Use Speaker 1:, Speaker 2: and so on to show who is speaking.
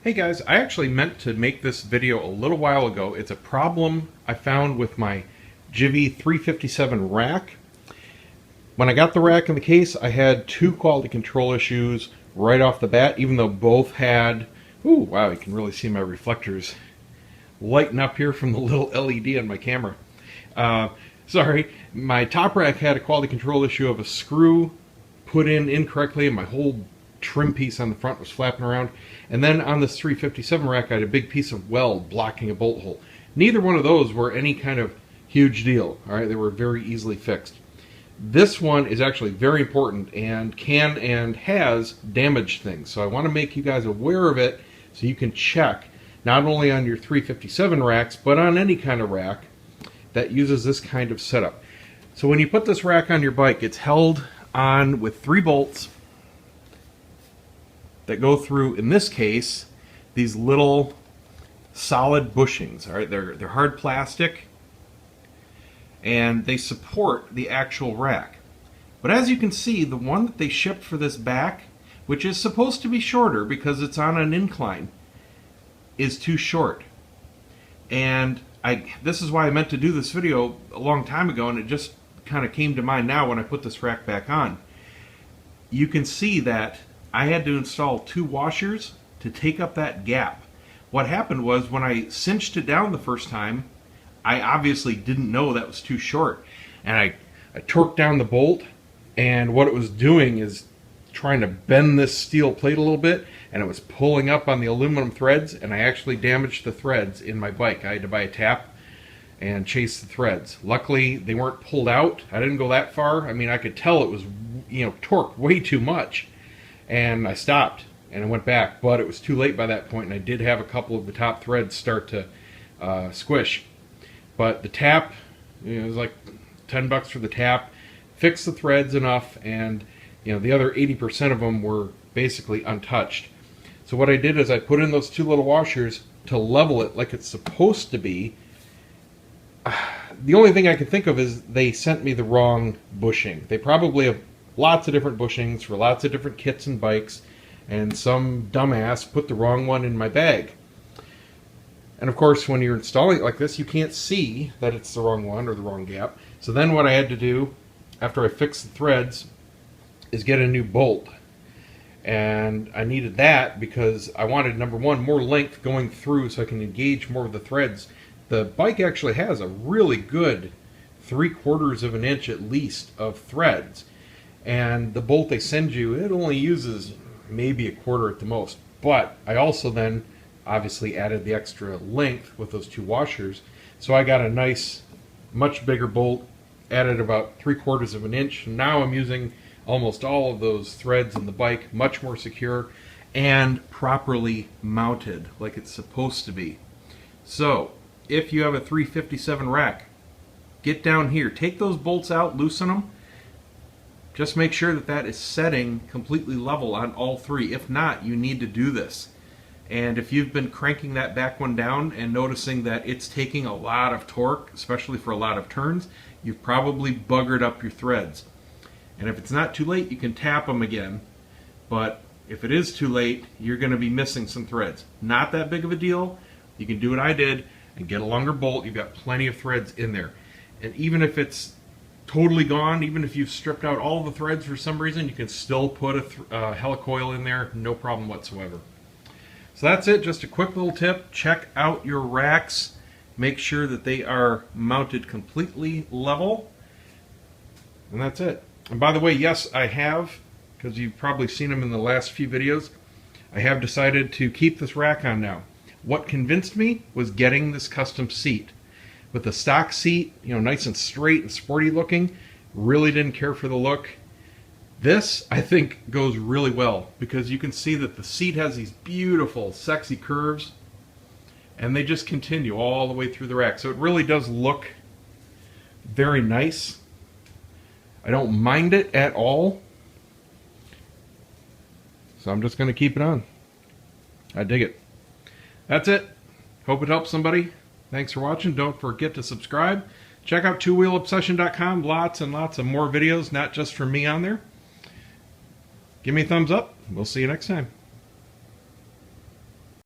Speaker 1: Hey guys, I actually meant to make this video a little while ago. It's a problem I found with my GIVI 357 rack. When I got the rack in the case, I had two quality control issues right off the bat, even though both had, ooh, wow, you can really see my reflectors lighting up here from the little LED on my camera. Sorry, my top rack had a quality control issue of a screw put in incorrectly and my whole trim piece on the front was flapping around. And then on this 357 rack, I had a big piece of weld blocking a bolt hole. Neither one of those were any kind of huge deal. All right, they were very easily fixed. This one is actually very important and can and has damaged things. So I want to make you guys aware of it so you can check not only on your 357 racks, but on any kind of rack that uses this kind of setup. So when you put this rack on your bike, it's held on with 3 bolts that go through, in this case, these little solid bushings. All right, they're hard plastic and they support the actual rack. But as you can see, the one that they shipped for this back, which is supposed to be shorter because it's on an incline, is too short. And this is why I meant to do this video a long time ago, and it just kind of came to mind now when I put this rack back on. You can see that I had to install 2 washers to take up that gap. What happened was when I cinched it down the first time, I obviously didn't know that was too short. And I torqued down the bolt, and what it was doing is trying to bend this steel plate a little bit, and it was pulling up on the aluminum threads, and I actually damaged the threads in my bike. I had to buy a tap and chase the threads. Luckily, they weren't pulled out. I didn't go that far. I mean, I could tell it was, torqued way too much. And I stopped and I went back, but it was too late by that point, and I did have a couple of the top threads start to squish. But the tap, it was like $10 for the tap, fixed the threads enough, and the other 80% of them were basically untouched. So what I did is I put in those 2 little washers to level it like it's supposed to be. The only thing I can think of is they sent me the wrong bushing. They probably have lots of different bushings for lots of different kits and bikes, and some dumbass put the wrong one in my bag. And of course, when you're installing it like this, you can't see that it's the wrong one or the wrong gap. So then what I had to do after I fixed the threads is get a new bolt. And I needed that because I wanted, number one, more length going through so I can engage more of the threads. The bike actually has a really good 3/4 of an inch at least of threads. And the bolt they send you, it only uses maybe 1/4 at the most. But I also then obviously added the extra length with those 2 washers. So I got a nice, much bigger bolt, added about 3/4 of an inch. Now I'm using almost all of those threads in the bike, much more secure and properly mounted like it's supposed to be. So if you have a 357 rack, get down here, take those bolts out, loosen them. Just make sure that that is setting completely level on all 3. If not, you need to do this. And if you've been cranking that back one down and noticing that it's taking a lot of torque, especially for a lot of turns, you've probably buggered up your threads. And if it's not too late, you can tap them again. But if it is too late, you're going to be missing some threads. Not that big of a deal. You can do what I did and get a longer bolt. You've got plenty of threads in there. And even if it's totally gone, even if you've stripped out all the threads for some reason, you can still put a helicoil in there, no problem whatsoever. So that's it, just a quick little tip. Check out your racks, make sure that they are mounted completely level, and that's it. And by the way, yes, I have, because you've probably seen them in the last few videos, I have decided to keep this rack on now. What convinced me was getting this custom seat. With the stock seat, nice and straight and sporty looking, really didn't care for the look. This, I think, goes really well because you can see that the seat has these beautiful, sexy curves, and they just continue all the way through the rack. So it really does look very nice. I don't mind it at all. So I'm just going to keep it on. I dig it. That's it. Hope it helps somebody. Thanks for watching. Don't forget to subscribe. Check out TwoWheelObsession.com. Lots and lots of more videos, not just from me on there. Give me a thumbs up. We'll see you next time.